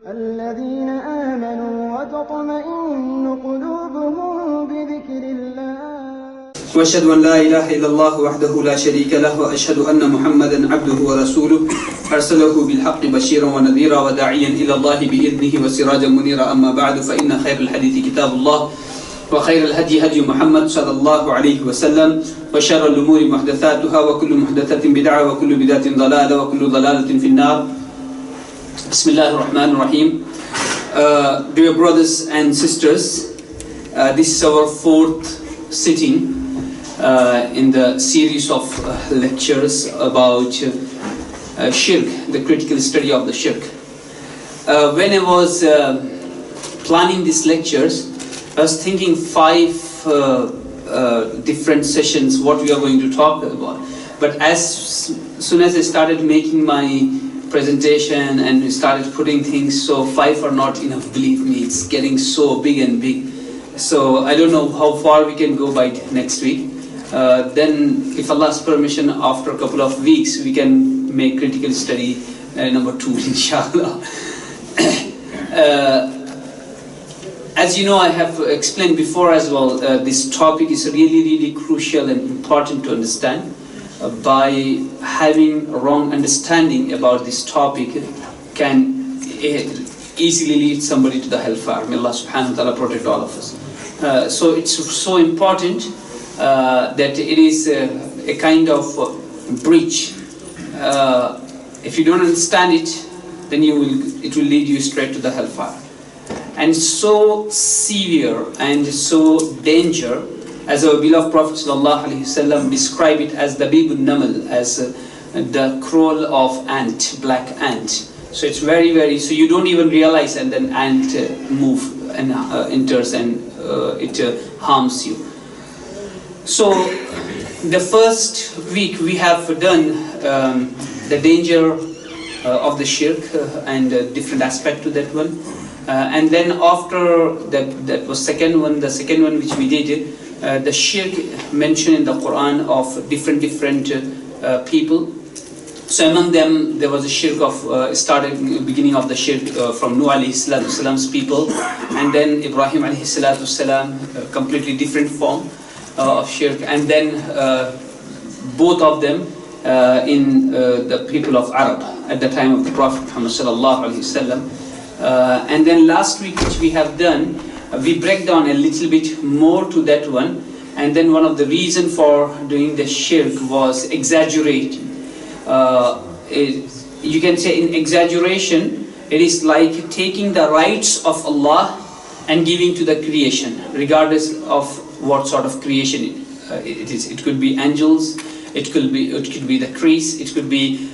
الذين آمنوا وتطمئن قلوبهم بذكر الله وأشهد أن لا إله إلا الله وحده لا شريك له وأشهد أن محمدا عبده ورسوله أرسله بالحق بشيرا ونذيرا وداعيا إلى الله بإذنه وسراجا منيرا أما بعد فإن خير الحديث كتاب الله وخير الهدي هدي محمد صلى الله عليه وسلم وشر الأمور محدثاتها وكل محدثة بدعة وكل بدعة ضلالة وكل ضلالة في النار. بسم الله الرحمن الرحيم. Dear brothers and sisters, this is our fourth sitting in the series of lectures about Shirk, the critical study of the Shirk. When I was planning these lectures, I was thinking five different sessions what we are going to talk about. But as soon as I started making my presentation and started putting things, so five are not enough, believe me, it's getting so big and big. So I don't know how far we can go by next week. Then if Allah's permission, after a couple of weeks we can make critical study number 2 inshallah. As you know, I have explained before as well, this topic is really crucial and important to understand. By having a wrong understanding about this topic can easily lead somebody to the hellfire. May Allah subhanahu wa ta'ala protect all of us. So it's so important that it is a kind of breach. If you don't understand it, then it will lead you straight to the hellfire. And so severe and so danger, as our beloved Prophet ﷺ described it as the Dabibun Namal, as the crawl of ant, black ant. So it's very, so you don't even realize, and then ant move and enters and it harms you. So the first week we have done the danger of the Shirk and different aspect to that one. And then after that was the second one which we did, the Shirk mentioned in the Quran of different people. So among them there was a Shirk of beginning of the Shirk from Nuh alayhi salam's people, and then Ibrahim alayhi salam, completely different form of Shirk, and then both of them in the people of Arab at the time of the Prophet Muhammad sallallahu alayhi wasallam. And then last week which we have done, we break down a little bit more to that one, and then one of the reason for doing the Shirk was exaggerating. You can say in exaggeration, it is like taking the rights of Allah and giving to the creation, regardless of what sort of creation it is. It could be angels, it could be the trees, it could be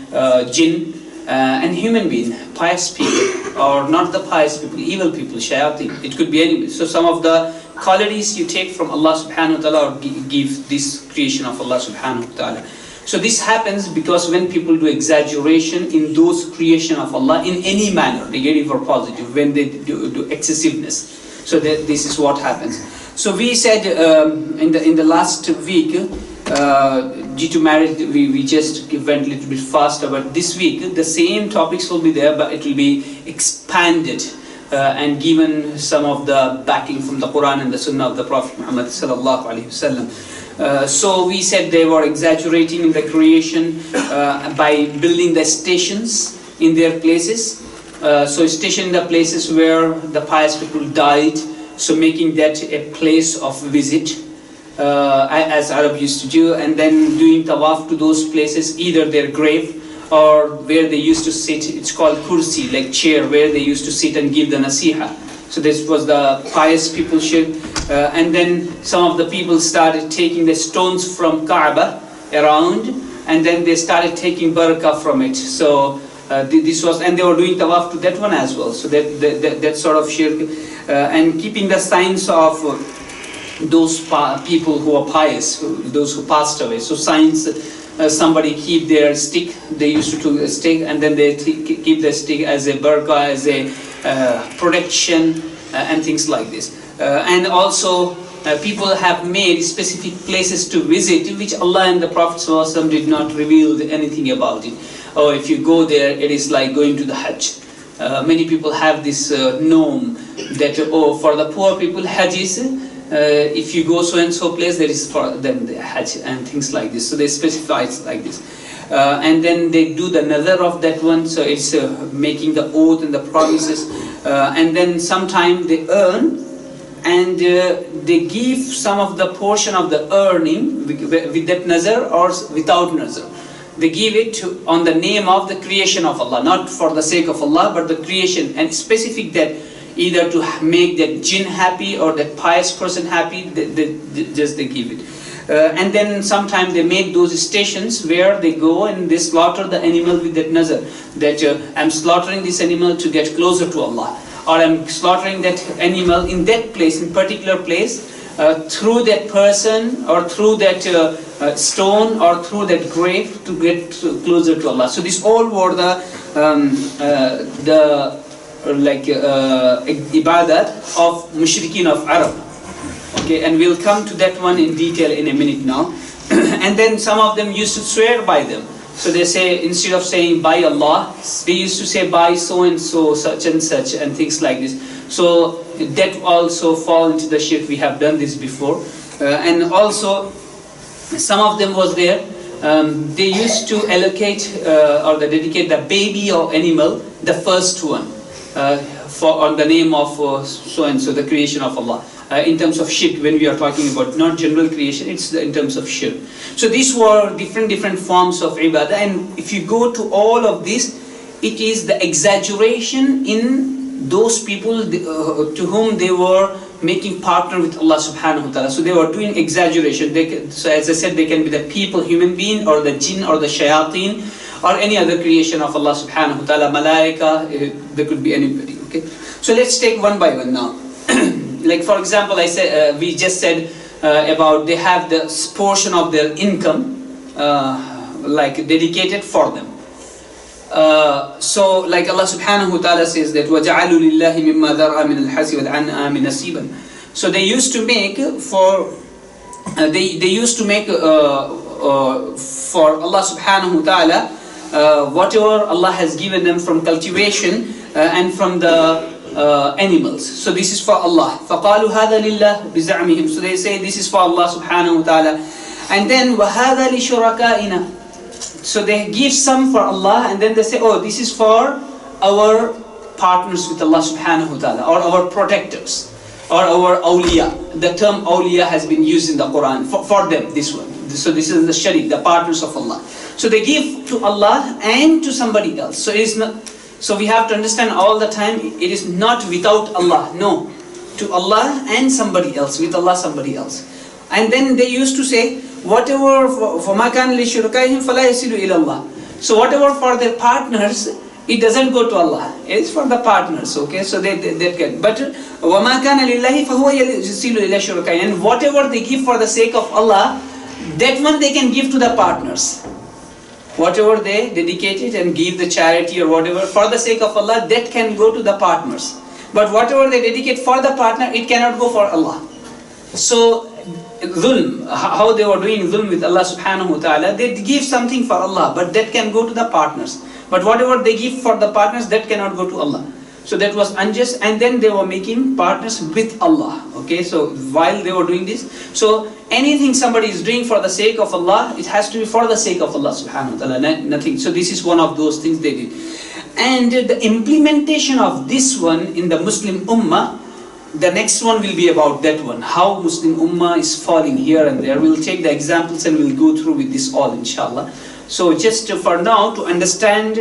jinn, and human being, pious people, or not the pious people, evil people, shayateen. It could be anybody. So some of the qualities you take from Allah subhanahu wa ta'ala or give this creation of Allah subhanahu wa ta'ala. So this happens because when people do exaggeration in those creation of Allah in any manner, negative or positive, when they do excessiveness. So this is what happens. So we said in the last week, due to marriage, we just went a little bit faster, but this week the same topics will be there, but it will be expanded and given some of the backing from the Quran and the Sunnah of the Prophet Muhammad sallallahu alaihi wasallam. So we said they were exaggerating in the creation by building the stations in their places. So station in the places where the pious people died, so making that a place of visit, as Arab used to do, and then doing tawaf to those places, either their grave or where they used to sit. It's called kursi, like chair, where they used to sit and give the nasiha. So this was the pious people Shirk. And then some of the people started taking the stones from Kaaba around, and then they started taking barakah from it. So this was, and they were doing tawaf to that one as well. So that sort of Shirk, and keeping the signs of those people who are pious, those who passed away. So signs, somebody keep their stick, they used to take a stick, and then they keep the stick as a barakah, as a protection, and things like this. And also people have made specific places to visit, which Allah and the Prophet ﷺ did not reveal anything about it. Or if you go there, it is like going to the Hajj. many people have this norm that for the poor people Hajj is if you go so and so place, there is for them the Hajj and things like this. So they specify it like this. And then they do the nazar of that one, so it's making the oath and the promises, and then sometime they earn, and they give some of the portion of the earning with that nazar or without nazar. They give it on the name of the creation of Allah, not for the sake of Allah, but the creation, and specific that either to make that jinn happy or that pious person happy, they give it. And then sometimes they make those stations where they go and they slaughter the animal with that nazar, that I'm slaughtering this animal to get closer to Allah, or I'm slaughtering that animal in that place, in particular place, through that person or through that stone or through that grave to get closer to Allah. So this all were the ibadat of mushrikeen of Arab. Okay, and we'll come to that one in detail in a minute now. And then some of them used to swear by them. So they say, instead of saying by Allah, they used to say by so and so, such and such, and things like this. So that also fall into the shirk. We have done this before. And also, some of them was there, they used to allocate or they dedicate the baby or animal, the first one, on the name of so and so, the creation of Allah. In terms of shirk, when we are talking about not general creation, it's in terms of shirk. So these were different forms of ibadah, and if you go to all of this, it is the exaggeration in those people to whom they were making partner with Allah subhanahu wa ta'ala. So they were doing exaggeration. So as I said, they can be the people, human being, or the jinn, or the shayateen, or any other creation of Allah subhanahu wa ta'ala, malaika, there could be anybody. Okay, so let's take one by one now. Like for example, I said we just said about they have the portion of their income like dedicated for them. So like Allah subhanahu wa ta'ala says that وَجَعَلُوا لِلَّهِ مِمَّا ذَرْعَ مِنَ الْحَسِ وَالْعَنْعَامِ نَصِيبًا. So they used to make for Allah subhanahu wa ta'ala whatever Allah has given them from cultivation and from the animals. So this is for Allah. فَقَالُوا هَذَا لِلَّهِ بِزَعْمِهِمْ. So they say this is for Allah subhanahu wa ta'ala. And then وَهَذَا لِشُرَكَائِنَا. So they give some for Allah, and then they say, oh, this is for our partners with Allah subhanahu wa ta'ala, or our protectors, or our awliya. The term awliya has been used in the Quran for them, this one. So this is the sharik, the partners of Allah. So they give to Allah and to somebody else. So it is not. So we have to understand all the time, it is not without Allah, no. To Allah and somebody else, with Allah somebody else. And then they used to say, whatever فَمَا كَانَ لِشُرَكَائِهِمْ فَلَا يَصِلُ إِلَى اللَّهِ. So whatever for their partners, it doesn't go to Allah. It's for the partners, okay? So they get. But وَمَا كَانَ لِلَّهِ فَهُوَ يَصِلُ إِلَى شُرَكَائِهِمْ. And whatever they give for the sake of Allah, that one they can give to the partners. Whatever they dedicate it and give the charity or whatever for the sake of Allah, that can go to the partners. But whatever they dedicate for the partner, it cannot go for Allah. So dhulm, how they were doing dhulm with Allah subhanahu wa ta'ala, they give something for Allah, but that can go to the partners. But whatever they give for the partners, that cannot go to Allah. So that was unjust, and then they were making partners with Allah. Okay, so while they were doing this, so anything somebody is doing for the sake of Allah, it has to be for the sake of Allah subhanahu wa ta'ala, nothing. So this is one of those things they did. And the implementation of this one in the Muslim Ummah, the next one will be about that one, how Muslim Ummah is falling here and there. We'll take the examples and we'll go through with this all, inshallah. So just for now, to understand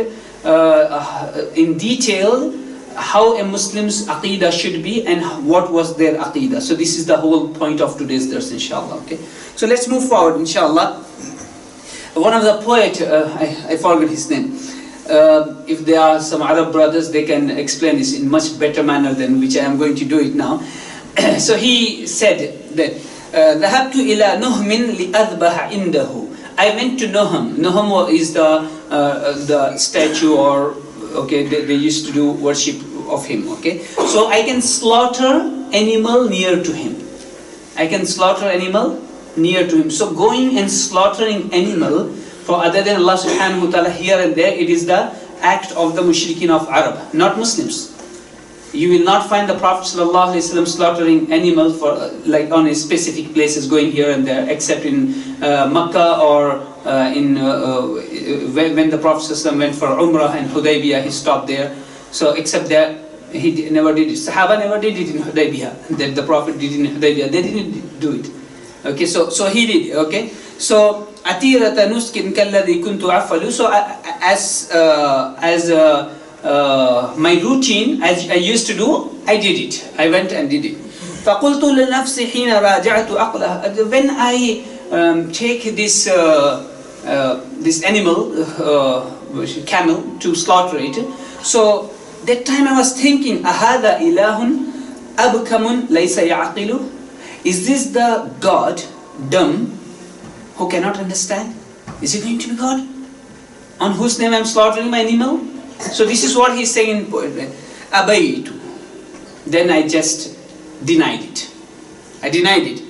in detail how a Muslim's aqidah should be and what was their aqidah. So this is the whole point of today's dars, inshallah. Okay, so let's move forward, inshallah. One of the poet, I forgot his name. If there are some Arab brothers, they can explain this in much better manner than which I am going to do it now. So he said that ذهبت إلى نهم لأذبح عنده. I went to Nuham. Nuham is the statue, or okay, they used to do worship of him. Okay, so I can slaughter animal near to him. I can slaughter animal near to him. So going and slaughtering animal for other than Allah subhanahu wa ta'ala here and there, it is the act of the mushrikeen of Arab, not Muslims. You will not find the Prophet ﷺ slaughtering animal for like on a specific places, going here and there, except in Makkah or when the Prophet ﷺ went for Umrah and Hudaybiyah, he stopped there. So except that, he never did it. Sahaba never did it in Hudaybiyah. That the Prophet did in Hudaybiyah, they didn't do it. Okay, so he did. Okay, so atirata nuskin kalladhi kuntu afalu. So as my routine, as I used to do, I did it. I went and did it. فَقُلْتُ لِنَفْسِ حِينَ رَاجَعْتُ أَقْلَهَا. When I take this animal, camel, to slaughter it, so that time I was thinking, أَهَذَا إِلَهٌ أَبْكَمٌ لَيْسَ يَعْقِلُ. Is this the God, dumb, who cannot understand? Is it going to be God? On whose name I am slaughtering my animal? So this is what he's saying in poetry. Abaytu. Then I just denied it. I denied it.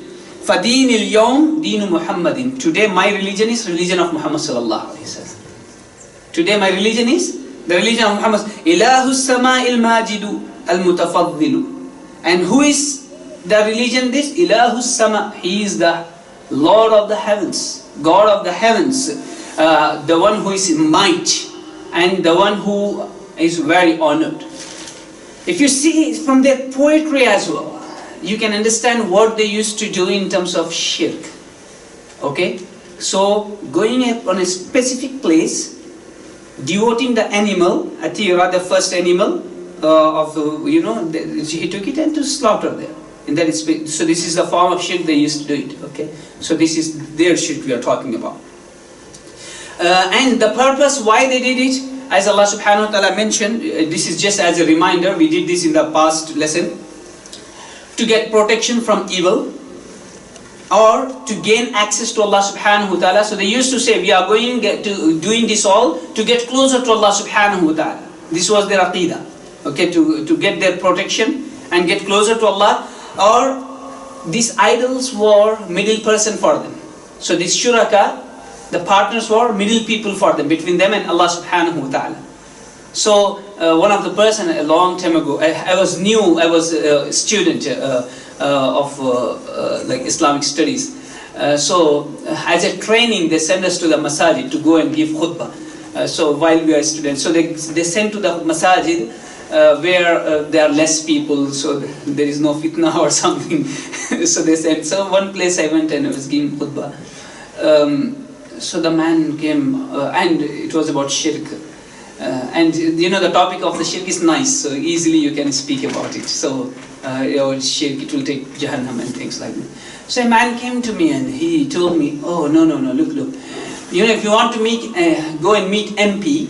فَدِينِ الْيَوْمِ دِينُ مُحَمَّدٍ. Today my religion is religion of Muhammad sallallahu alaihi wasallam. Today my religion is the religion of Muhammad. إِلَهُ السَّمَاءِ الْمَاجِدُ الْمُتَفَضِّلُ. And who is the religion this? إِلَهُ السَّمَاء. He is the Lord of the heavens, God of the heavens, the one who is in might, and the one who is very honored. If you see from their poetry as well, you can understand what they used to do in terms of shirk. Okay, so going on a specific place, devoting the animal, Atira, the first animal he took it and to slaughter there. And that is, so this is the form of shirk they used to do it. Okay, so this is their shirk we are talking about. And the purpose why they did it, as Allah subhanahu wa ta'ala mentioned, this is just as a reminder, we did this in the past lesson, to get protection from evil or to gain access to Allah subhanahu wa ta'ala. So they used to say, we are going to doing this all to get closer to Allah subhanahu wa ta'ala. This was their aqidah, okay, to get their protection and get closer to Allah. Or these idols were middle person for them. So these shuraka, the partners were middle people for them, between them and Allah subhanahu wa ta'ala. So one of the person a long time ago, I was a student of like Islamic studies. So as a training, they send us to the masajid to go and give khutbah. So while we are students, so they send to the masajid where there are less people, so there is no fitna or something. So they said, so one place I went and I was giving khutbah. So the man came and it was about shirk. And the topic of the shirk is nice, so easily you can speak about it. So shirk, it will take Jahannam and things like that. So a man came to me and he told me, oh no, look. If you want to go and meet MP,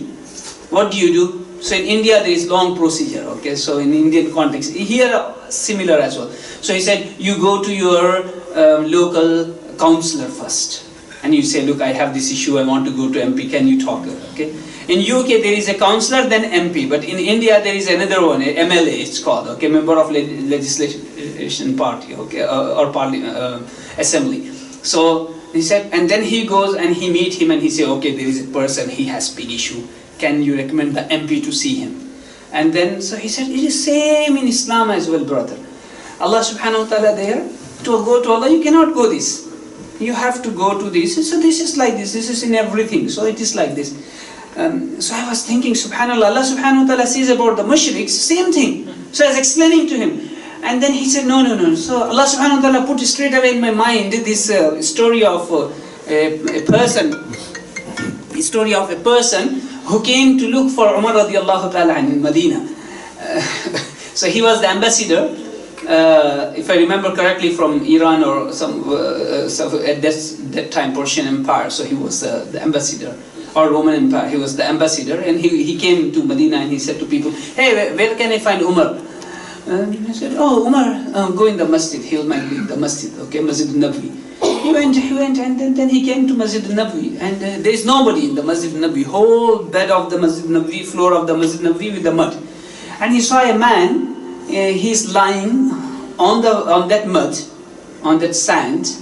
what do? So in India there is long procedure, okay, so in Indian context, here similar as well. So he said, you go to your local councillor first and you say, look, I have this issue, I want to go to MP, can you talk? Okay. In UK there is a councillor, then MP, but in India there is another one, a MLA it's called, okay, member of legislation party, okay, or parliament, assembly. So he said, and then he goes and he meet him and he say, okay, there is a person, he has big issue. Can you recommend the MP to see him? And then, so he said, it is same in Islam as well, brother. Allah subhanahu wa ta'ala there, to go to Allah, you cannot go this. You have to go to this. So this is like this is in everything. So it is like this. So I was thinking, subhanAllah, Allah subhanahu wa ta'ala says about the mushriks, same thing. So I was explaining to him. And then he said, no. So Allah subhanahu wa ta'ala put straight away in my mind this story of a person who came to look for Umar radiallahu ta'ala in Medina. So he was the ambassador, if I remember correctly, from Iran or some at that time Persian Empire. So he was the ambassador, or Roman Empire. He was the ambassador, and he came to Medina and he said to people, hey, where can I find Umar? And he said, oh, Umar, go in the masjid. He might be the masjid, okay, Masjid al-Nabawi. He went, and then he came to Masjid al-Nabawi, and there is nobody in the Masjid al-Nabawi. Whole bed of the Masjid al-Nabawi, floor of the Masjid al-Nabawi with the mud. And he saw a man, he's lying on that mud, on that sand,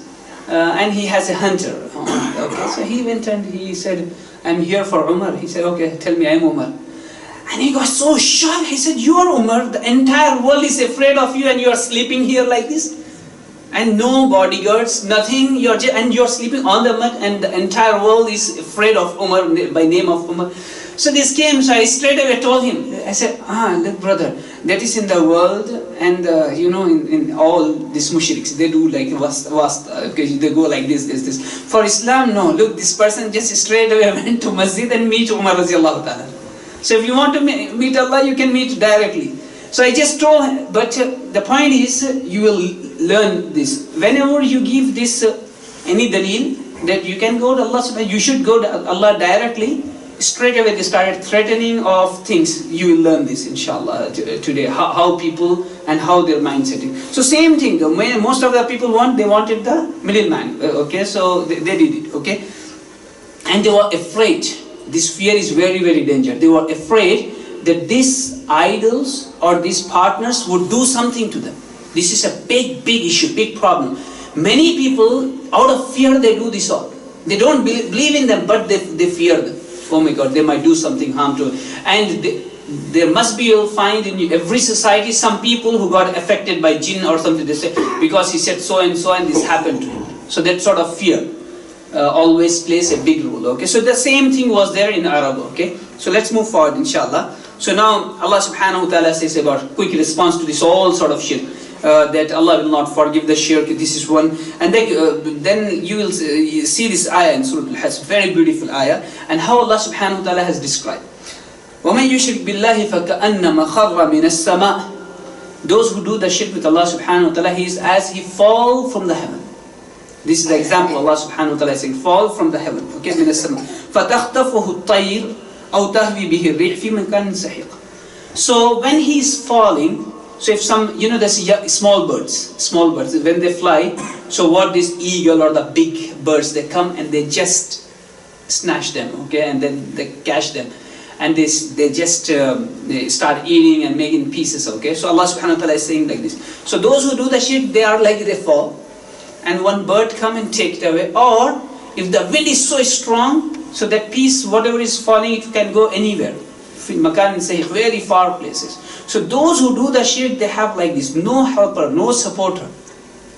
and he has a hunter. Okay, so he went and he said, I'm here for Umar. He said, okay, tell me, I'm Umar. And he got so shocked. He said, "You are Umar, the entire world is afraid of you and you are sleeping here like this? And no bodyguards, nothing, and you're sleeping on the mat and the entire world is afraid of Umar by name of Umar." So this came, so I straight away told him, I said, look brother, that is in the world, and in all these mushriks, they do like okay, they go like this. For Islam, no, look, this person just straight away went to masjid and meet Umar radiallahu ta'ala. So if you want to meet Allah, you can meet directly. So I just told him, but the point is, you will learn this. Whenever you give this, any dalil, that you can go to Allah, you should go to Allah directly. Straight away they started threatening of things. You will learn this inshallah today, how people and how their mindset is. So same thing, most of the people they wanted the middleman, okay, so they did it, okay. And they were afraid. This fear is very, very dangerous. They were afraid that these idols or these partners would do something to them. This is a big issue, big problem. Many people, out of fear, they do this all. They don't believe in them, but they fear them. Oh my God, they might do something harm to it. And there must be, you'll find in every society, some people who got affected by jinn or something. They say, because he said so and this happened to him. So that sort of fear always plays a big role. Okay, so the same thing was there in Arab. Okay, so let's move forward, inshallah. So now Allah subhanahu wa ta'ala says about quick response to this all sort of shirk. That Allah will not forgive the shirk. This is one, and then you will see this ayah in Surah Al-Hasr, very beautiful ayah, and how Allah subhanahu wa ta'ala has described. وَمَنْ يُشْرِكْ بِاللَّهِ فَكَأَنَّمَا خَرَّ مِنَ السَّمَاءِ. Those who do the shirk with Allah subhanahu wa ta'ala, he is as he fall from the heaven. This is the example Allah subhanahu wa ta'ala is saying, fall from the heaven. Okay, مِنَ السَّمَاءِ فَتَخْطَفُهُ الطَّيْرُ أَوْ تَهْوِي بِهِ الرِّيحُ فِي مَكَانٍ سَحِيقٍ. So when he is falling, so if some, there's small birds, when they fly, so what this eagle or the big birds, they come and they just snatch them, okay, and then they catch them, and they just they start eating and making pieces, okay. So Allah subhanahu wa ta'ala is saying like this. So those who do the shirk, they are like they fall, and one bird come and take it away, or if the wind is so strong, so that piece, whatever is falling, it can go anywhere. Very far places. So those who do the shirk, they have like this, no helper, no supporter.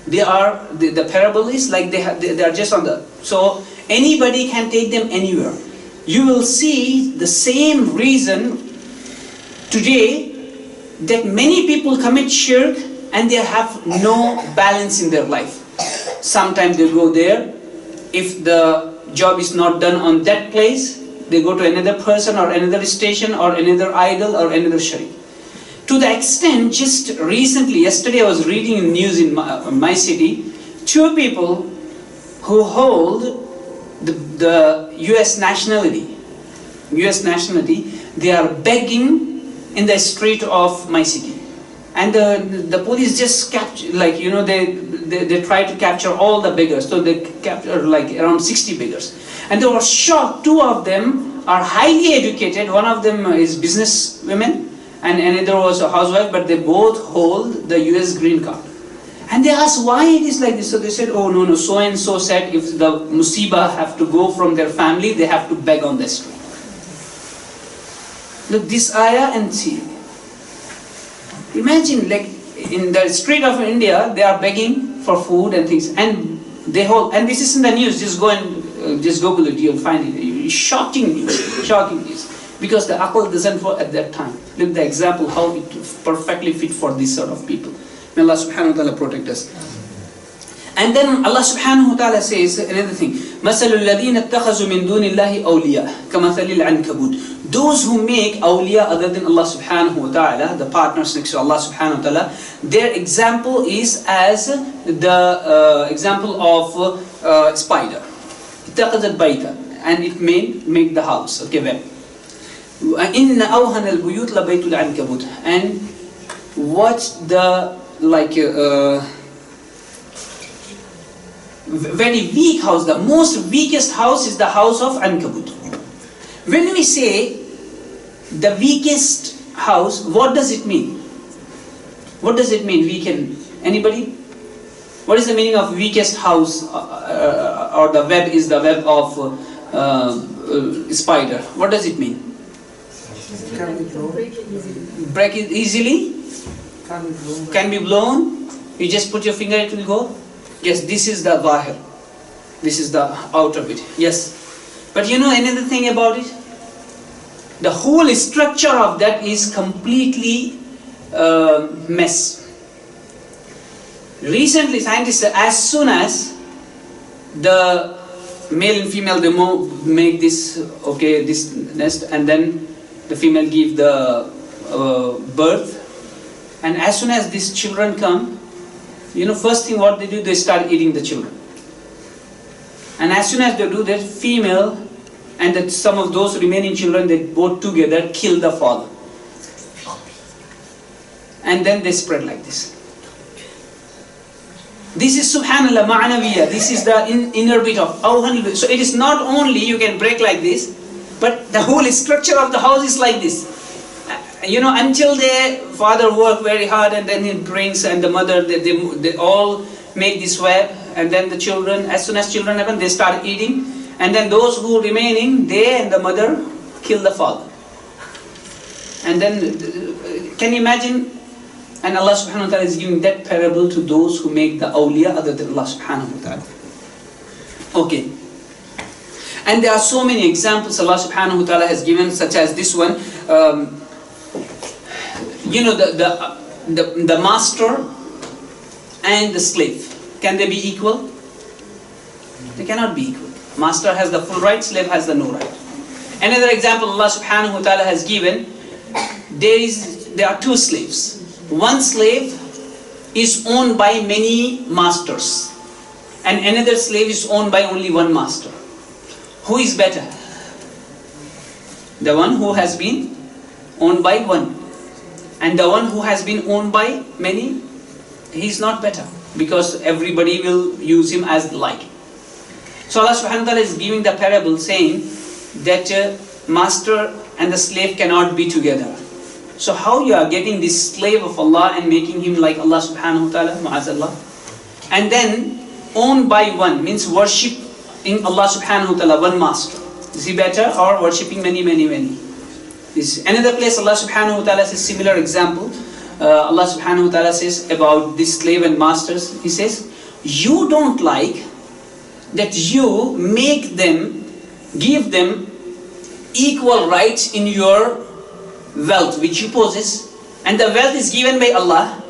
They are, the parable is like they are just on the, so anybody can take them anywhere. You will see the same reason today that many people commit shirk and they have no balance in their life. Sometimes they go there, if the job is not done on that place, they go to another person or another station or another idol or another sharik. To the extent, just recently, yesterday I was reading in news in my city, 2 people who hold the US nationality, they are begging in the street of my city. And the police just capture, like, they try to capture all the beggars. So they capture like around 60 beggars. And they were shocked. 2 of them are highly educated. One of them is business women, and another was a housewife, but they both hold the US green card. And they asked why it is like this. So they said, oh no, so and so said if the musibah have to go from their family, they have to beg on the street. Look, this ayah and see. Imagine, like in the street of India, they are begging for food and things, and they hold. And this is in the news. Just go and just Google it. You'll find it. Shocking news. Because the aql doesn't work at that time. Look the example how it perfectly fit for this sort of people. May Allah subhanahu wa ta'ala protect us. And then Allah subhanahu wa ta'ala says another thing. مَثَلُ الَّذِينَ اتَّخَذُوا مِن دُونِ اللَّهِ أَوْلِيَاءَ كَمَثَلِ الْعَنْكَبُوتِ. Those who make awliya other than Allah subhanahu wa ta'ala, the partners next to Allah subhanahu wa ta'ala, their example is as the example of spider. اتَّخَذَتْ بَيْتًا, and it may make the house, okay, web. إِنَّ أَوْهَنَ الْبُيُوتِ لَبَيْتُ الْعَنْكَبُوتِ. And what the, like, very weak house, the most weakest house is the house of Ankabut. When we say the weakest house, what does it mean? What does it mean, weaken? Anybody? What is the meaning of weakest house, or the web is the web of spider? What does it mean? Break it easily? Can be blown? You just put your finger, it will go? Yes, this is the zahir. This is the outer bit. Yes. But you know another thing about it? The whole structure of that is completely mess. Recently, scientists say as soon as the male and female, they make this, this nest, and then the female give the birth, and as soon as these children come, you know, first thing what they do, they start eating the children. And as soon as they do that, female and some of those remaining children, they both together kill the father. And then they spread like this. This is subhanallah ma'nawiyya. This is the inner bit of awhan. So it is not only you can break like this, but the whole structure of the house is like this. You know, until the father work very hard, and then he brings, and the mother, they all make this web, and then the children, as soon as children happen, they start eating, and then those who remaining, they and the mother kill the father. And then, can you imagine? And Allah subhanahu wa ta'ala is giving that parable to those who make the awliya other than Allah subhanahu wa ta'ala. Okay. And there are so many examples Allah subhanahu wa ta'ala has given, such as this one. You know, the master and the slave, can they be equal? They cannot be equal. Master has the full right, slave has the no right. Another example Allah subhanahu wa ta'ala has given, there are two slaves. One slave is owned by many masters, and another slave is owned by only one master. Who is better? The one who has been owned by one. And the one who has been owned by many, he is not better, because everybody will use him as like. So Allah subhanahu wa ta'ala is giving the parable saying that master and the slave cannot be together. So how you are getting this slave of Allah and making him like Allah subhanahu wa ta'ala, ma'azallah. And then owned by one means worshipping Allah subhanahu wa ta'ala, one master. Is he better, or worshipping many? This another place Allah subhanahu wa ta'ala says similar example. Allah subhanahu wa ta'ala says about this slave and masters, He says, you don't like that you make them, give them equal rights in your wealth which you possess, and the wealth is given by Allah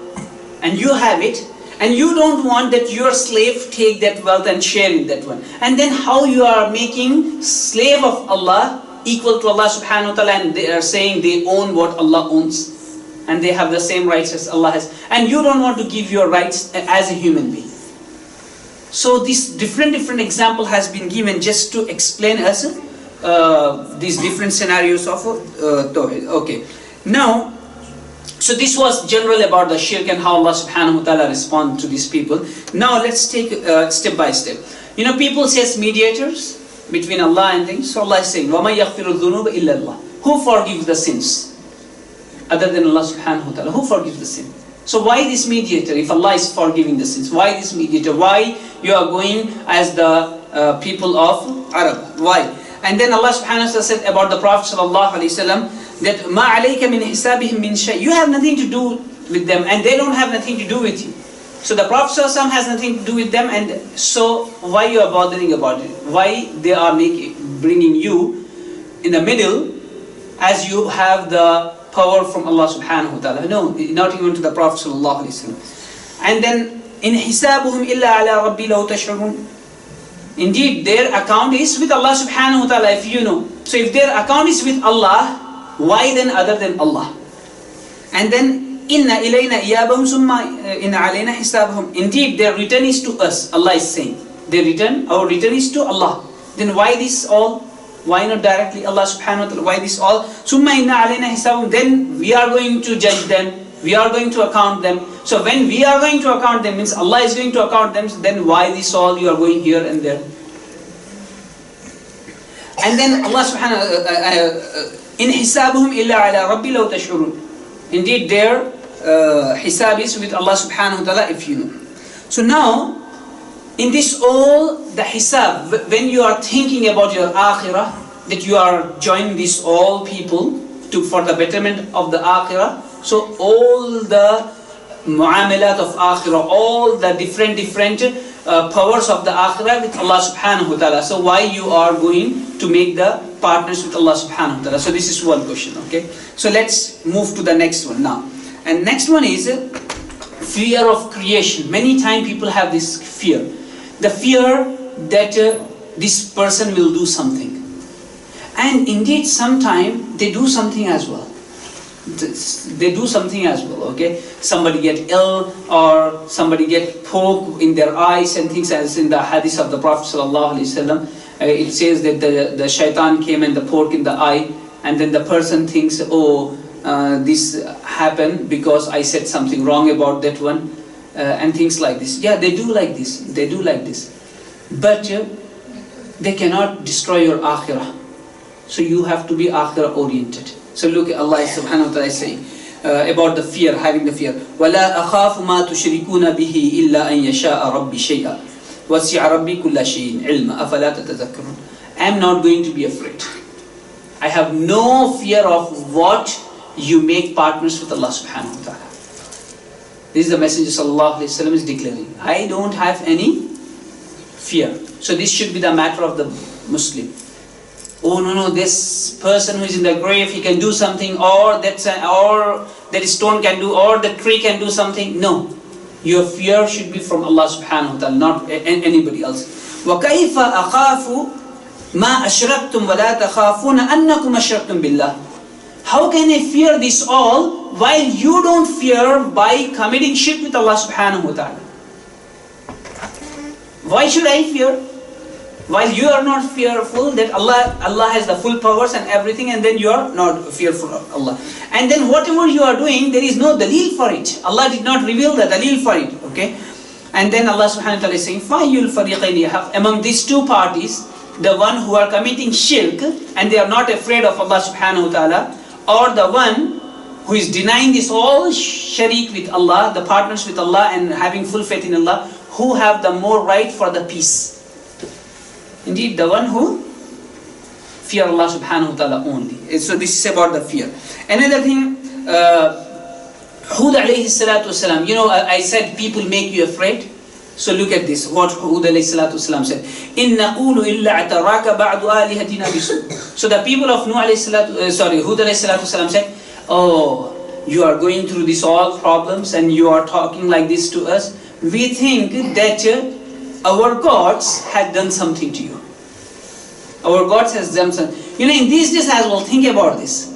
and you have it, and you don't want that your slave take that wealth and share in that one. And then how you are making slave of Allah equal to Allah subhanahu wa ta'ala, and they are saying they own what Allah owns, and they have the same rights as Allah has, and you don't want to give your rights as a human being. So this different example has been given just to explain us these different scenarios of Tawheed. Okay, now, so this was general about the shirk and how Allah subhanahu wa ta'ala respond to these people. Now let's take step by step. You know, people says mediators between Allah and things. So Allah is saying, وَمَنْ يَغْفِرُ الذُّنُوبَ إِلَّا اللَّهِ. Who forgives the sins? Other than Allah subhanahu wa ta'ala. Who forgives the sin? So why this mediator? If Allah is forgiving the sins, why this mediator? Why you are going as the people of Arab? Why? And then Allah subhanahu wa ta'ala said about the Prophet sallallahu alaihi wasallam that مَا عَلَيْكَ مِنْ حِسَابِهِمْ مِنْ شَيْءٍ. You have nothing to do with them, and they don't have nothing to do with you. So the Prophet ﷺ has nothing to do with them, and so why you are bothering about it? Why they are bringing you in the middle, as you have the power from Allah subhanahu wa ta'ala? No, not even to the Prophet ﷺ. And then, in hisabuhum illa ala rabbi law tash'urun. Indeed, their account is with Allah subhanahu wa ta'ala, if you know. So if their account is with Allah, why then other than Allah? And then, Inna ilayna iyabahum summa inna alayna hisabahum. Indeed, their return is to us. Allah is saying, our return is to Allah. Then why this all? Why not directly Allah subhanahu wa ta'ala? Why this all? Summa inna alayna hisabahum. Then we are going to judge them. We are going to account them. So when we are going to account them, means Allah is going to account them. Then why this all? You are going here and there. And then Allah subhanahu wa ta'ala, in hisabuhum illa ala rabbi law tash'urun. Indeed, their hisab is with Allah subhanahu wa ta'ala, if you know. So now, in this all, the hisab, when you are thinking about your akhirah, that you are joining these all people, for the betterment of the akhirah. So all the muamalat of akhirah, all the different powers of the akhirah with Allah subhanahu wa ta'ala. So why you are going to make the partners with Allah subhanahu wa ta'ala? So this is one question, okay? So let's move to the next one now. And next one is fear of creation. Many times people have this fear. The fear that this person will do something. And indeed sometimes they do something as well. They do something as well, okay? Somebody get ill or somebody get poke in their eyes and things, as in the hadith of the Prophet sallallahu alaihi wasallam. It says that the shaitan came and the poke in the eye, and then the person thinks, oh, this happened because I said something wrong about that one, and things like this. Yeah, they do like this. They do like this. But they cannot destroy your akhirah. So you have to be akhirah oriented. So look, Allah subhanahu wa ta'ala is saying about the fear, having the fear. وَلَا أَخَافُ مَا تُشْرِكُونَ بِهِ إِلَّا أَن يَشَاءَ رَبِّي شَيْئًا وَسِعَ رَبِّي كُلَّ شَيْءٍ عِلْمًا أَفَلَا تَتَذَكَّرُونَ. I am not going to be afraid. I have no fear of what you make partners with Allah subhanahu wa ta'ala. This is the Messenger sallallahu alaihi wasallam is declaring. I don't have any fear. So this should be the matter of the Muslim. Oh no, this person who is in the grave, he can do something, or that stone can do, or the tree can do something. No, your fear should be from Allah subhanahu wa ta'ala, not anybody else. وَكَيْفَ أَخَافُ مَا أَشْرَكْتُمْ وَلَا تَخَافُونَ أَنَّكُمْ أَشْرَكْتُمْ بِاللَّهِ. How can I fear this all while you don't fear by committing shirk with Allah subhanahu wa ta'ala? Why should I fear? While you are not fearful that Allah has the full powers and everything, and then you are not fearful of Allah. And then whatever you are doing, there is no dalil for it. Allah did not reveal the dalil for it, okay? And then Allah subhanahu wa ta'ala is saying, فَأَيُّ الْفَرِيقَيْنِ يَحَقُّ. Among these two parties, the one who are committing shirk and they are not afraid of Allah subhanahu wa ta'ala, or the one who is denying this all sharik with Allah, the partners with Allah, and having full faith in Allah, who have the more right for the peace? Indeed, the one who fear Allah subhanahu wa ta'ala only. So this is about the fear. Another thing, Hud alayhi salatu wasalam, I said people make you afraid. So look at this, what Hud alayhi salatu wasalam said. إِن نَقُولُ إِلَّا اعْتَرَاكَ بَعْدُ آلِهَتِنَا بِسُوءٍ. So the people of Hud alayhi salatu wasalam said, oh, you are going through this all problems and you are talking like this to us. We think that our gods had done something to you. Our gods has done something. In these days as well, think about this.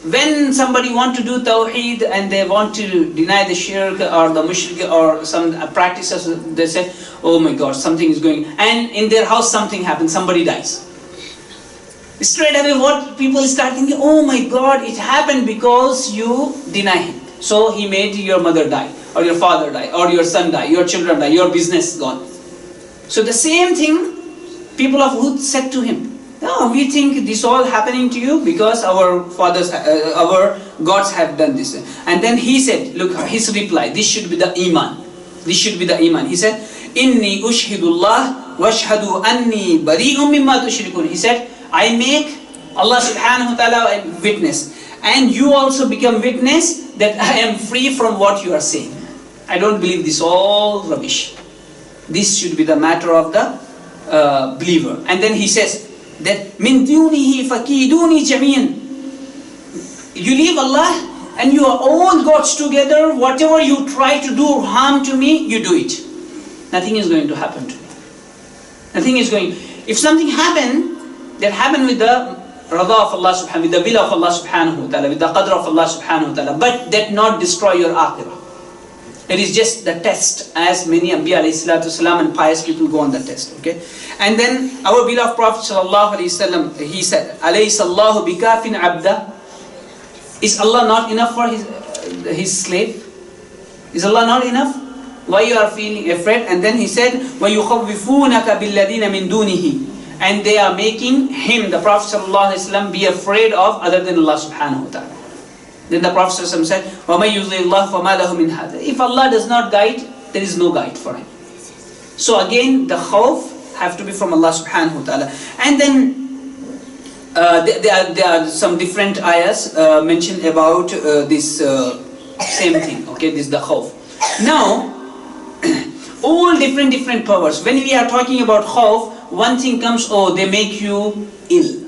When somebody want to do tawheed and they want to deny the shirk or the mushrik or some practices, they say, oh my God, something is going, and in their house something happens, somebody dies. Straight away what people start thinking, oh my God, it happened because you deny him. So he made your mother die, or your father die, or your son die, your children die, your business gone. So the same thing people of Hud said to him. No, we think this all happening to you because our fathers, our gods have done this. And then he said, look, his reply, this should be the iman. This should be the iman. He said, Inni ushhidullah washhadu anni bari'um mimma tushrikun. He said, I make Allah subhanahu wa ta'ala a witness. And you also become witness that I am free from what you are saying. I don't believe this all rubbish. This should be the matter of the believer. And then he says that min dunihi fakiduni jami'an. You leave Allah and you are all gods together. Whatever you try to do harm to me, you do it. Nothing is going to happen to me. Nothing is going. If something happened, that happened with the rada of Allah subhanahu, with the will of Allah subhanahu wa ta'ala, with the qadr of Allah subhanahu wa ta'ala, but that not destroy your akhirah. It is just the test, as many Anbiya alayhi salatu wasalam and pious people go on the test, okay? And then our beloved Prophet sallallahu alayhi wasallam, he said, alaysa Allahu bikafin abda. Is Allah not enough for his slave? Is Allah not enough? Why you are feeling afraid? And then he said, وَيُخَوِّفُونَكَ بِالَّذِينَ مِن دُونِهِ. And they are making him, the Prophet ﷺ, be afraid of other than Allah subhanahu wa ta'ala. Then the Prophet ﷺ said, وَمَن يُضْلِلِ اللَّهُ فَمَا لَهُ مِنْ هَادٍ. If Allah does not guide, there is no guide for him. So again, the khawf have to be from Allah subhanahu wa ta'ala. And then there are some different ayahs mentioned about this same thing. Okay, this is the khawf. Now, all different powers. When we are talking about khawf, one thing comes, oh, they make you ill.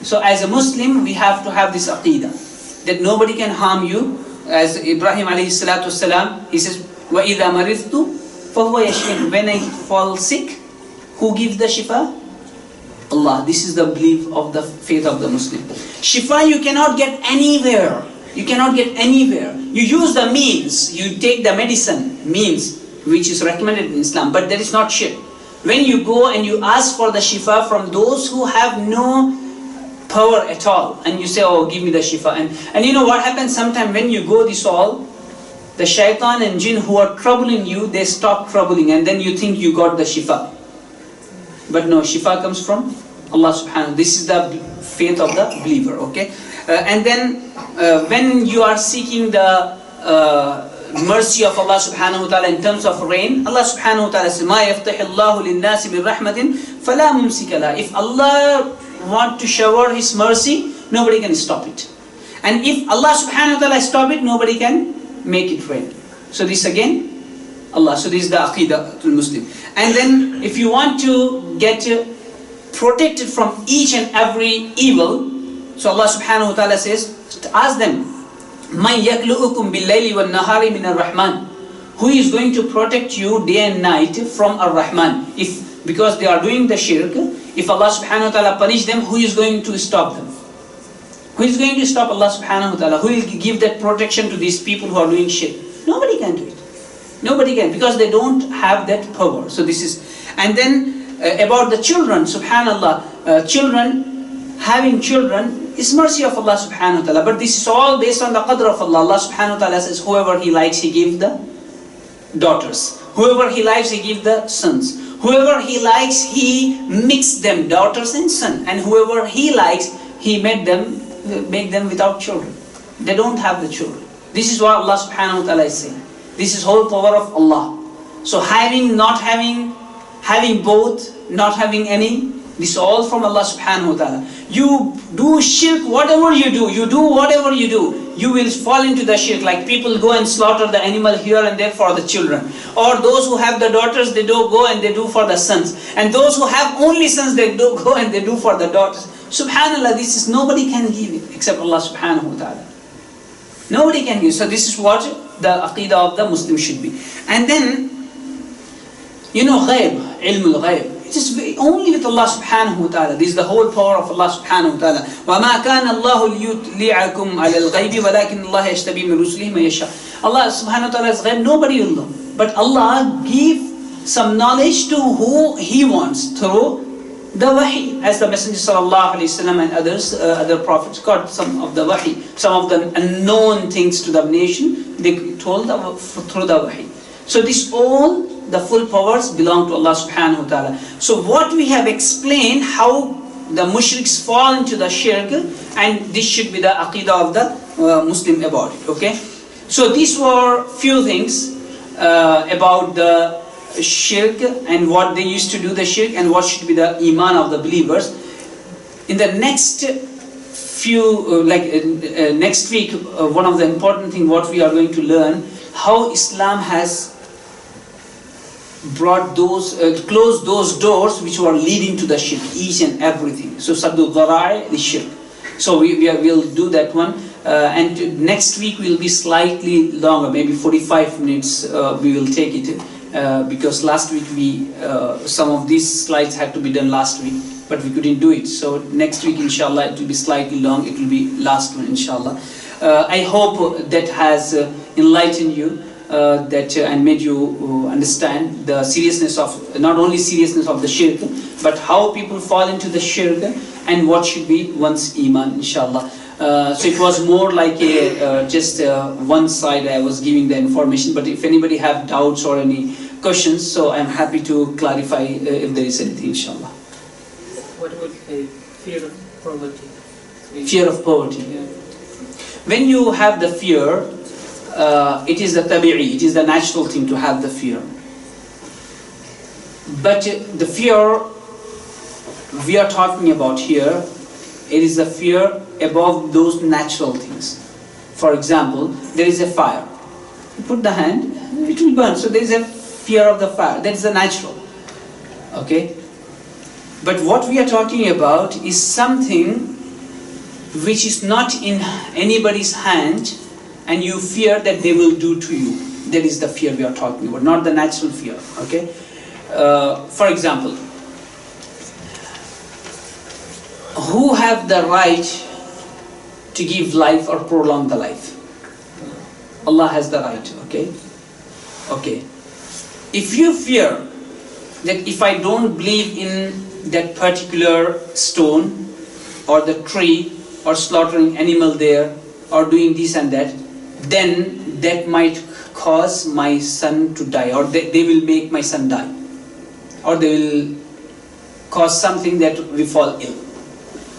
So as a Muslim, we have to have this aqidah, that nobody can harm you. As Ibrahim alayhi salatu wasalam, he says, وَإِذَا مَرِضْتُ فَهُوَ يَشْفِينِ. When I fall sick, who gives the shifa? Allah. This is the belief of the faith of the Muslim. Shifa you cannot get anywhere. You cannot get anywhere. You use the means, you take the medicine, means, which is recommended in Islam, but that is not shirk. When you go and you ask for the shifa from those who have no power at all, and you say, oh, give me the shifa. And you know what happens sometimes when you go this all, the shaitan and jinn who are troubling you, they stop troubling, and then you think you got the shifa. But no, shifa comes from Allah subhanahu wa ta'ala. This is the faith of the believer, okay? And then when you are seeking the mercy of Allah subhanahu wa ta'ala in terms of rain, Allah subhanahu wa ta'ala says, مَا يَفْتَحِ اللَّهُ لِلنَّاسِ مِنْ رَحْمَةٍ فَلَا مُمْسِكَ لَهَا. If Allah want to shower His mercy, nobody can stop it. And if Allah subhanahu wa ta'ala stop it, nobody can make it rain. So this again, Allah. So this is the aqidah to Muslim. And then if you want to get protected from each and every evil, so Allah subhanahu wa ta'ala says, ask them, مَنْ يَكْلُؤُكُمْ بِاللَّيْلِ وَالنَّهَارِ مِنَ الرَّحْمَنِ. Who is going to protect you day and night from Ar-Rahman? Because they are doing the shirk, if Allah subhanahu wa ta'ala punish them, who is going to stop them? Who is going to stop Allah subhanahu wa ta'ala? Who will give that protection to these people who are doing shirk? Nobody can do it. Nobody can, because they don't have that power. So this is, and then about the children, subhanallah, having children is mercy of Allah subhanahu wa ta'ala. But this is all based on the qadr of Allah. Allah subhanahu wa ta'ala says, whoever He likes, He gives the daughters. Whoever He likes, He gives the sons. Whoever He likes, He mixed them, daughters and sons. And whoever He likes, He make them without children. They don't have the children. This is what Allah subhanahu wa ta'ala is saying. This is whole power of Allah. So having, not having, having both, not having any, this is all from Allah subhanahu wa ta'ala. You do shirk, whatever you do whatever you do, you will fall into the shirk. Like people go and slaughter the animal here and there for the children. Or those who have the daughters, they do go and they do for the sons. And those who have only sons, they do go and they do for the daughters. Subhanallah, this is, nobody can give it except Allah subhanahu wa ta'ala. Nobody can give. So this is what the aqidah of the Muslim should be. And then, you know, ghaib, ilmul ghaib. It is only with Allah subhanahu wa ta'ala. This is the whole power of Allah subhanahu wa ta'ala. وَمَا كَانَ اللَّهُ لِيُطْلِعَكُمْ عَلَى الْغَيْبِ وَلَكِنَّ اللَّهَ يَجْتَبِي مِنْ رُسُلِهِ مَن يَشَاءُ. Allah subhanahu wa ta'ala is ghaib, nobody will know. But Allah gives some knowledge to who He wants through the wahi. As the Messenger sallallahu alayhi wa sallam and others, other prophets got some of the wahi. Some of the unknown things to the nation, they told through the wahi. So this all, the full powers belong to Allah subhanahu wa ta'ala. So what we have explained, how the mushriks fall into the shirk, and this should be the aqidah of the Muslim about it, okay? So these were few things about the shirk and what they used to do the shirk and what should be the iman of the believers. In the next few, next week, one of the important thing what we are going to learn, how Islam has brought those, closed those doors which were leading to the shirk, each and everything. So Saddu Dhara'i, the shirk. So we'll do that one. And next week will be slightly longer, maybe 45 minutes we will take it. Because last week some of these slides had to be done last week, but we couldn't do it. So next week, inshallah, it will be slightly long. It will be last one, inshallah. I hope that has enlightened you, and made you understand the seriousness of, not only seriousness of the shirk, but how people fall into the shirk and what should be one's iman, inshallah. So it was more like just one side I was giving the information, but if anybody have doubts or any questions, so I'm happy to clarify if there is anything, inshallah. What about fear of poverty? Fear of poverty. Yeah. When you have the fear, it is the tabi'i, it is the natural thing to have the fear. But the fear we are talking about here It is a fear above those natural things. For example, there is a fire. You put the hand, it will burn. So there is a fear of the fire. That is the natural. Okay? But what we are talking about is something which is not in anybody's hand, and you fear that they will do to you. That is the fear we are talking about, not the natural fear. Okay? For example, who have the right to give life or prolong the life? Allah has the right. Okay? Okay. If you fear that if I don't believe in that particular stone or the tree or slaughtering animal there or doing this and that, then that might cause my son to die, or they will make my son die, or they will cause something that we fall ill.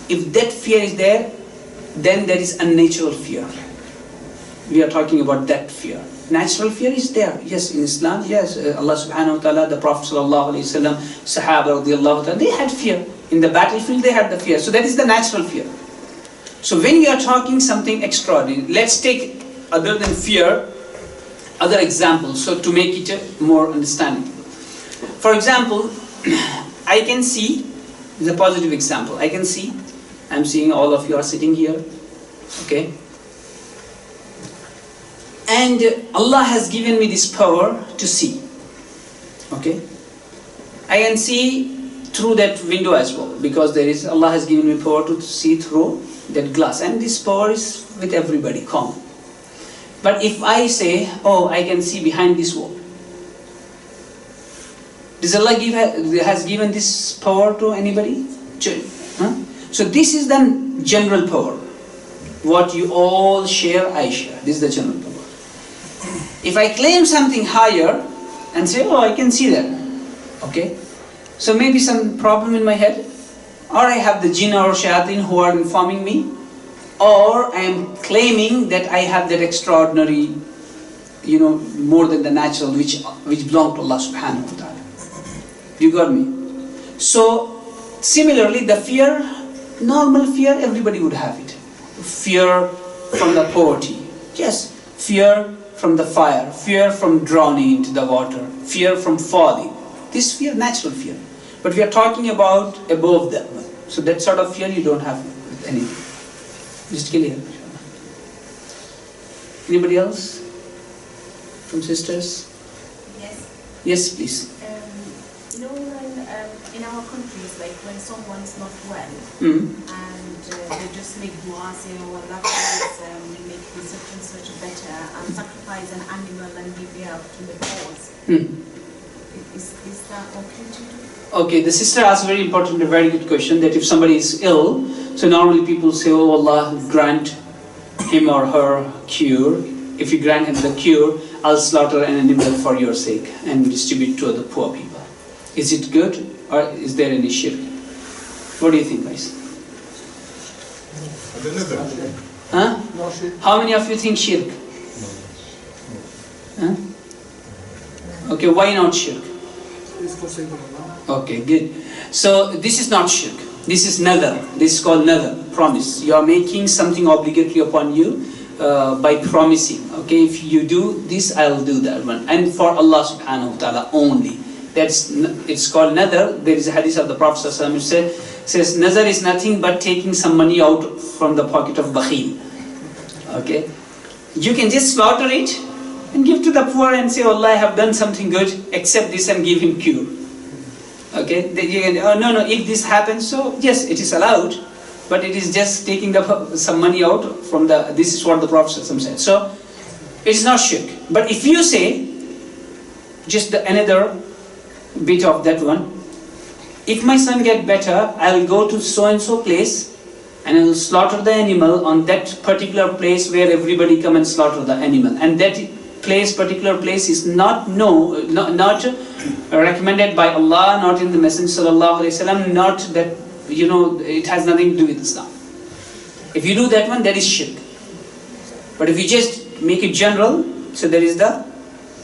If that fear is there, then there is unnatural fear. We are talking about that fear. Natural fear is there. Yes, in Islam, yes, Allah subhanahu wa ta'ala, the Prophet sallallahu alayhi wa sallam, Sahaba radiallahu ta'ala, they had fear. In the battlefield, they had the fear. So that is the natural fear. So when we are talking something extraordinary, let's take, other than fear, other examples, so to make it more understanding. For example, I can see, this is a positive example, I can see, I'm seeing all of you are sitting here, okay? And Allah has given me this power to see, okay? I can see through that window as well, because Allah has given me power to see through that glass, and this power is with everybody, common. But if I say, oh, I can see behind this wall, does Allah has given this power to anybody? Huh? So this is the general power. What you all share, I share. This is the general power. If I claim something higher and say, oh, I can see that, okay? So maybe some problem in my head, or I have the jinn or shayateen who are informing me, or I am claiming that I have that extraordinary, more than the natural, which belong to Allah subhanahu wa ta'ala. You got me? So, similarly, the fear, normal fear, everybody would have it. Fear from the poverty. Yes, fear from the fire, fear from drowning into the water, fear from falling. This fear, natural fear. But we are talking about above that one. So that sort of fear you don't have with anything. Just clear. Anybody else? From sisters? Yes. Yes, please. When in our countries, like when someone's not well, and they just make dua, say, oh Allah, please make me such and such better, and sacrifice an animal and give it out to the cause. Is that okay to do? Okay, the sister asked a very important, a very good question, that if somebody is ill, so normally people say, oh Allah, grant him or her cure. If you grant him the cure, I'll slaughter an animal for your sake and distribute to the poor people. Is it good, or is there any shirk? What do you think, guys? Huh? How many of you think shirk? Huh? Okay, why not shirk? Okay, good. So this is not shirk. This is nadar. This is called nadar, promise. You are making something obligatory upon you by promising. Okay, if you do this, I'll do that one. And for Allah subhanahu wa ta'ala only. It's called nadar. There is a hadith of the Prophet which says nadar is nothing but taking some money out from the pocket of bakhil. Okay, you can just slaughter it and give to the poor and say, Allah, I have done something good, accept this and give him cure. Okay, then you can, oh no, if this happens, so yes, it is allowed, but it is just taking some money out from this is what the Prophet said. So, it is not shirk. But if you say, just another bit of that one, if my son get better, I will go to so and so place and I will slaughter the animal on that particular place where everybody come and slaughter the animal, and that particular place is not recommended by Allah, not in the Messenger sallallahu alaihi wasallam, not that it has nothing to do with Islam. If you do that one, that is shirk. But if you just make it general, so there is the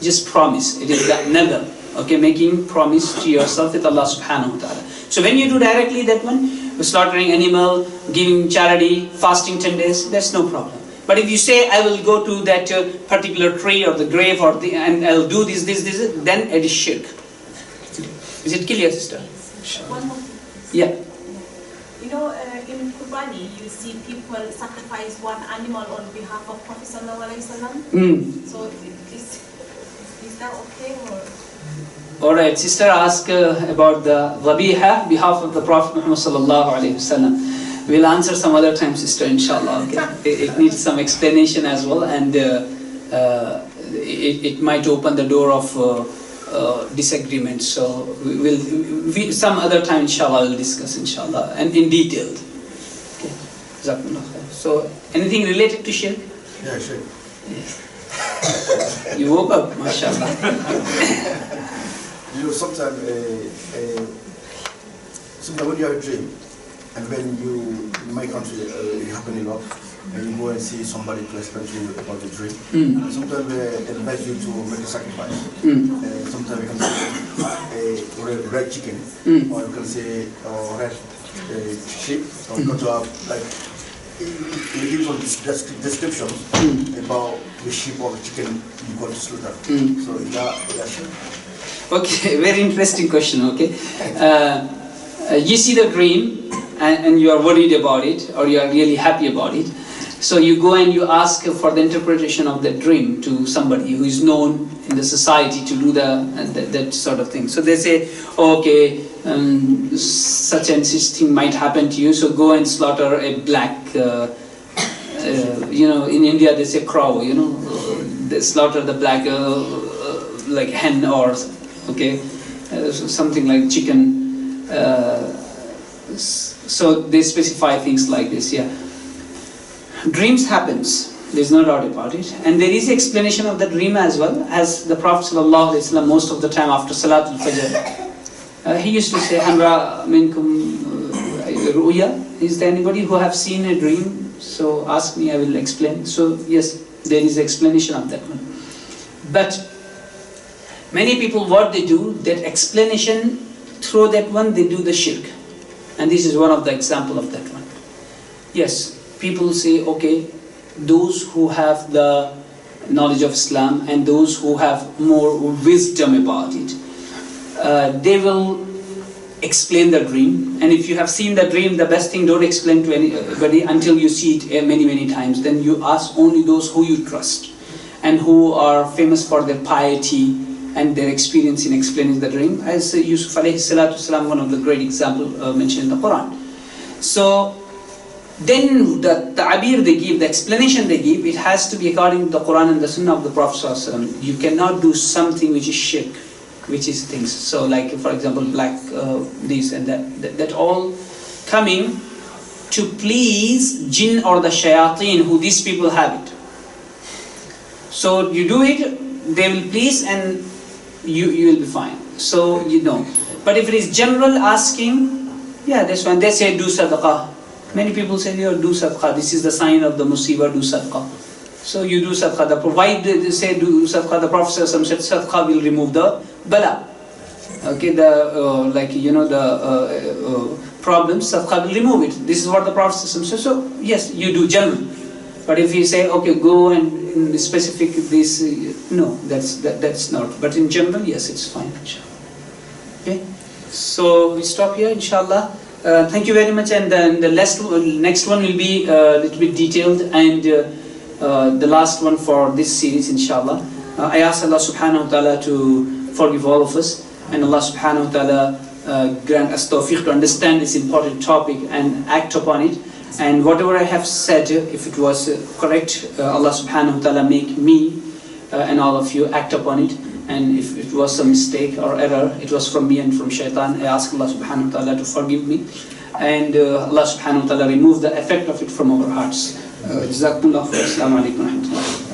just promise. It is the nadar. Okay, making promise to yourself with Allah subhanahu wa ta'ala. So when you do directly that one, slaughtering animal, giving charity, fasting 10 days, that's no problem. But if you say, I will go to that particular tree or the grave and I'll do this, then it is shirk. Is it clear, sister? One more. Yeah. You know, in Qurbani, you see people sacrifice one animal on behalf of Prophet Sallallahu Alaihi Wasallam. So is that okay or? Alright, sister asked about the Dhabiha behalf of the Prophet Muhammad Sallallahu Alaihi Wasallam. We'll answer some other time, sister, inshallah. Okay? It needs some explanation as well, and it might open the door of disagreement. So we'll some other time, inshallah, we'll discuss, inshallah, and in detail. Okay. So anything related to shirk? Yeah, sure. Yeah. You woke up, mashallah. You know, sometimes when you have a dream, and when in my country, it happens a lot, and you go and see somebody to explain to you about the dream. Sometimes they advise you to make a sacrifice. Sometimes you can say red chicken, or you can say red sheep, or you got to have like it gives some descriptions about the sheep or the chicken you got to slaughter. So that's sheep. Okay, very interesting question. Okay, you see the dream and you are worried about it, or you are really happy about it. So you go and you ask for the interpretation of the dream to somebody who is known in the society to do that sort of thing. So they say, okay, such and such thing might happen to you. So go and slaughter a black. You know, in India they say crow. You know, they slaughter the black like hen or. Okay, something like chicken. So they specify things like this. Yeah, dreams happens. There's no doubt about it, and there is explanation of the dream as well. As the Prophet ﷺ, most of the time after Salatul Fajr, he used to say, "Hamra minkum ruya." Is there anybody who have seen a dream? So ask me, I will explain. So yes, there is explanation of that one, but. Many people, what they do, that explanation, through that one, they do the shirk. And this is one of the example of that one. Yes, people say, okay, those who have the knowledge of Islam and those who have more wisdom about it, they will explain the dream. And if you have seen the dream, the best thing, don't explain to anybody until you see it many, many times. Then you ask only those who you trust and who are famous for their piety and their experience in explaining the dream, as Yusuf alayhi salatu salam, one of the great examples mentioned in the Quran. So then the ta'abir they give, the explanation they give, it has to be according to the Quran and the Sunnah of the Prophet sallallahu alaihi wasallam. You cannot do something which is shirk, which is things. So like, for example, black this and that all coming to please jinn or the shayateen who these people have it. So you do it, they will please and you will be fine. So you know. But if it is general asking, yeah, that's when they say do sadaqah. Many people say, do sadaqah. This is the sign of the musibah, do sadaqah. So you do sadaqah. Provided they say do sadaqah, the Prophet said sadaqah will remove the bala. Okay, the like you know the problems, sadaqah will remove it. This is what the Prophet said. So yes, you do general. But if you say, okay, go and in the specific this, no, that's not. But in general, yes, it's fine, inshallah. Okay, so we stop here, inshallah. Thank you very much, and then the next one will be a little bit detailed, and the last one for this series, inshallah. I ask Allah subhanahu wa ta'ala to forgive all of us, and Allah subhanahu wa ta'ala grant us tawfiq to understand this important topic and act upon it. And whatever I have said, if it was correct, Allah subhanahu wa ta'ala make me and all of you act upon it. And if it was a mistake or error, it was from me and from shaitan, I ask Allah subhanahu wa ta'ala to forgive me. And Allah subhanahu wa ta'ala remove the effect of it from our hearts. Jazakumullah khair. Assalamu alaikum wa rahmatullah.